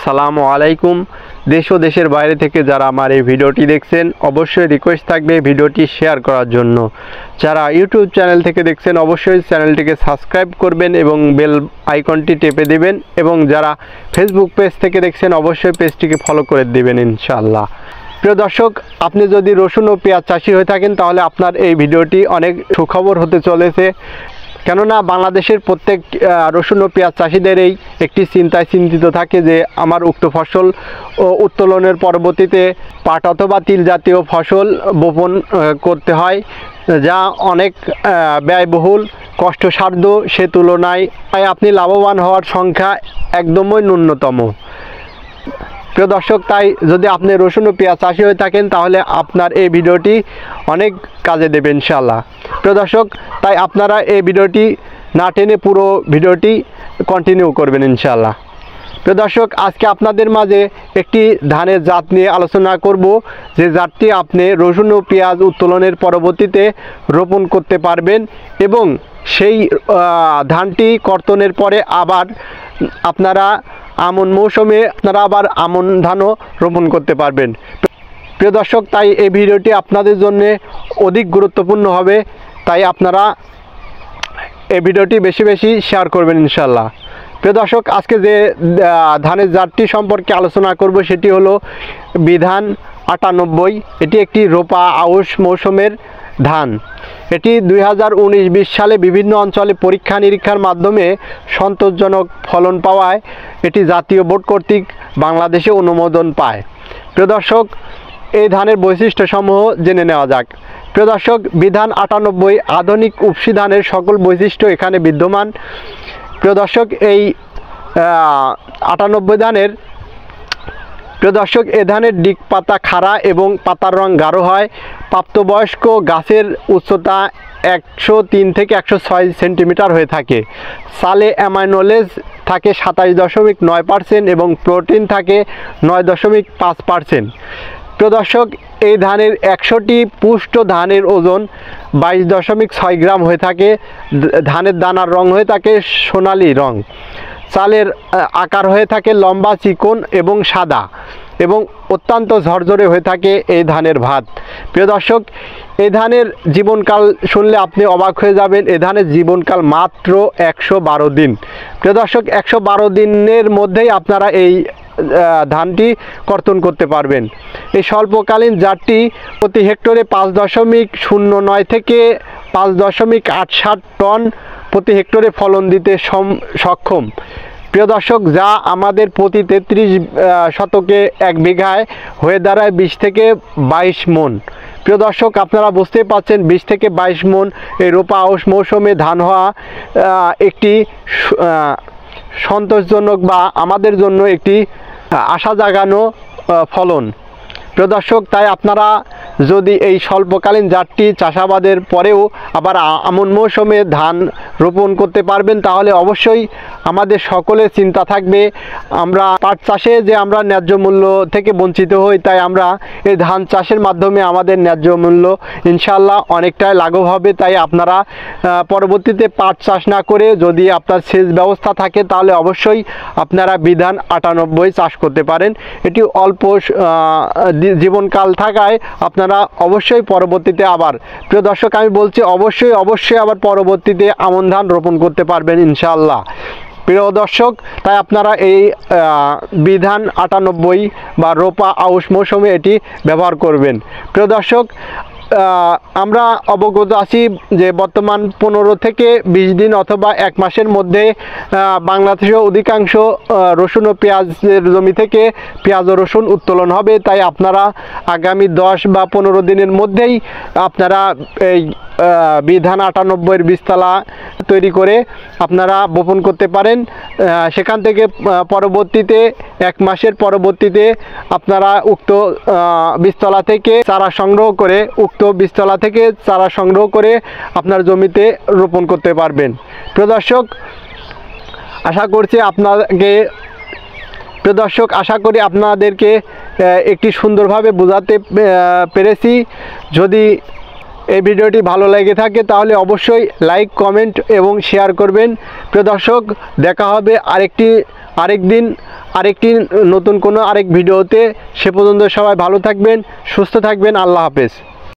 আসসালামু আলাইকুম। দেশ ও দেশের বাইরে থেকে যারা আমার এই ভিডিওটি দেখছেন অবশ্যই রিকোয়েস্ট থাকবে ভিডিওটি শেয়ার করার জন্য। যারা ইউটিউব চ্যানেল থেকে দেখছেন অবশ্যই চ্যানেলটিকে সাবস্ক্রাইব করবেন এবং বেল আইকনটি টেপে দেবেন, এবং যারা ফেসবুক পেজ থেকে দেখছেন অবশ্যই পেজটিকে ফলো করে দেবেন ইনশাআল্লাহ। প্রিয় দর্শক, আপনি যদি রসুন ও পেঁয়াজ চাষি হয়ে থাকেন তাহলে আপনার এই ভিডিওটি অনেক সুখবর হতে চলেছে। কেননা বাংলাদেশের প্রত্যেক রসুন ও পেঁয়াজ চাষিদেরই একটি চিন্তিত থাকে যে আমার উক্ত ফসল উত্তোলনের পরবর্তীতে পাট অথবা তিল জাতীয় ফসল বপন করতে হয়, যা অনেক ব্যয়বহুল কষ্টসাধ্য। সে তুলনায় আপনি লাভবান হওয়ার সংখ্যা একদমই ন্যূনতম। প্রিয় দর্শক, তাই যদি আপনি রসুন ও পেঁয়াজ চাষি হয়ে থাকেন তাহলে আপনার এই ভিডিওটি অনেক কাজে দেবে ইনশাআল্লাহ। প্রিয় দর্শক, তাই আপনারা এই ভিডিওটি না টেনে পুরো ভিডিওটি কন্টিনিউ করবেন ইনশাআল্লাহ। প্রিয় দর্শক, আজকে আপনাদের মাঝে একটি ধানের জাত নিয়ে আলোচনা করব, যে জাতটি আপনি রসুন ও পেঁয়াজ উত্তোলনের পরবর্তীতে রোপণ করতে পারবেন এবং সেই ধানটি কর্তনের পরে আবার আপনারা আমন মৌসুমে আবার আমন ধানও রোপণ করতে পারবেন। প্রিয় দর্শক, তাই এই ভিডিওটি আপনাদের জন্য অধিক গুরুত্বপূর্ণ হবে, তাই আপনারা এই ভিডিওটি বেশি বেশি শেয়ার করবেন ইনশাআল্লাহ। প্রিয় দর্শক, আজকে যে ধানের জাতটি সম্পর্কে আলোচনা করব সেটি হলো বিধান 98। এটি একটি রোপা আউশ মৌসুমের ধান। এটি 2019-20 সালে বিভিন্ন অঞ্চলে পরীক্ষা নিরীক্ষার মাধ্যমে সন্তোষজনক ফলন পাওয়ায় এটি জাতীয় বোর্ড কর্তৃক বাংলাদেশে অনুমোদন পায়। প্রিয় দর্শক, এই ধানের বৈশিষ্ট্যসমূহ জেনে নেওয়া যাক। প্রিয় দর্শক, বিধান 98 আধুনিক উপসি ধানের সকল বৈশিষ্ট্য এখানে বিদ্যমান। প্রিয় দর্শক, এই 98 ধানের এ ধানের ডিগ পাতা খাড়া এবং পাতার রং গাঢ় হয়। প্রাপ্তবয়স্ক গাছের উচ্চতা 103 থেকে 106 সেন্টিমিটার হয়ে থাকে। সালে অ্যামাইনোলেজ থাকে 27.9% এবং প্রোটিন থাকে 9.5%। প্রিয় দর্শক, এই ধানের 100টি পুষ্ট ধানের ওজন 22.6 গ্রাম হয়ে থাকে। ধানের দানার রং হয়ে থাকে সোনালী রং। চালের আকার হয়ে থাকে লম্বা, চিকন এবং সাদা, এবং অত্যন্ত ঝরঝরে হয়ে থাকে এই ধানের ভাত। প্রিয় দর্শক, এই ধানের জীবনকাল শুনলে আপনি অবাক হয়ে যাবেন। এই ধানের জীবনকাল মাত্র 112 দিন। প্রিয় দর্শক, 112 দিনের মধ্যেই আপনারা এই ধানটি কর্তন করতে পারবেন। এই স্বল্পকালীন জাতটি প্রতি হেক্টরে 5.09 থেকে 5.87 টন প্রতি হেক্টরে ফলন দিতে সক্ষম। প্রিয় দর্শক, যা আমাদের প্রতি 33 শতকে 1 বিঘায় হয়ে দাঁড়ায় 20 থেকে 22 মন। প্রিয় দর্শক, আপনারা বুঝতেই পারছেন 20 থেকে 22 মন এই রোপা আউশ মৌসুমে ধান হওয়া একটি সন্তোষজনক বা আমাদের জন্য একটি আশা জাগানো ফলন। প্রিয় দর্শক, তাই আপনারা যদি এই স্বল্পকালীন জাতটি চাষাবাদের পরেও আবার আমন মৌসুমে ধান রোপণ করতে পারবেন, তাহলে অবশ্যই আমাদের সকলের চিন্তা থাকবে আমরা পাট চাষে যে আমরা ন্যায্য মূল্য থেকে বঞ্চিত হই, তাই আমরা এই ধান চাষের মাধ্যমে আমাদের ন্যায্য মূল্য ইনশাআল্লাহ অনেকটাই লাঘব হবে। তাই আপনারা পরবর্তীতে পাট চাষ না করে যদি আপনার সেচ ব্যবস্থা থাকে তাহলে অবশ্যই আপনারা বিধান 98 চাষ করতে পারেন। এটি অল্প জীবনকাল থাকায় আপনারা অবশ্যই পরবর্তীতে আবার, প্রিয় দর্শক, আমি বলছি অবশ্যই আবার পরবর্তীতে আমন ধান রোপণ করতে পারবেন ইনশাআল্লাহ। প্রিয় দর্শক, তাই আপনারা এই বিধান 98 বা রোপা আউশ মৌসুমে এটি ব্যবহার করবেন। প্রিয় দর্শক, আমরা অবগত আছি যে বর্তমান 15 থেকে 20 দিন অথবা 1 মাসের মধ্যে বাংলাদেশের অধিকাংশ রসুন ও পেঁয়াজের জমি থেকে পেঁয়াজ ও রসুন উত্তোলন হবে। তাই আপনারা আগামী 10 বা 15 দিনের মধ্যেই আপনারা এই বিধান 98 বীজতলা তৈরি করে আপনারা বপন করতে পারেন। সেখান থেকে পরবর্তীতে 1 মাসের পরবর্তীতে আপনারা উক্ত বীজতলা থেকে চারা সংগ্রহ করে আপনার জমিতে রোপণ করতে পারবেন। প্রিয় দর্শক, আশা করি আপনাদেরকে একটি সুন্দরভাবে বোঝাতে পেরেছি। যদি এই ভিডিওটি ভালো লেগে থাকে তাহলে অবশ্যই লাইক, কমেন্ট এবং শেয়ার করবেন। প্রিয় দর্শক, দেখা হবে আরেকদিন আরেকটি নতুন কোনো আরেক ভিডিওতে। সে পর্যন্ত সবাই ভালো থাকবেন, সুস্থ থাকবেন। আল্লাহ হাফেজ।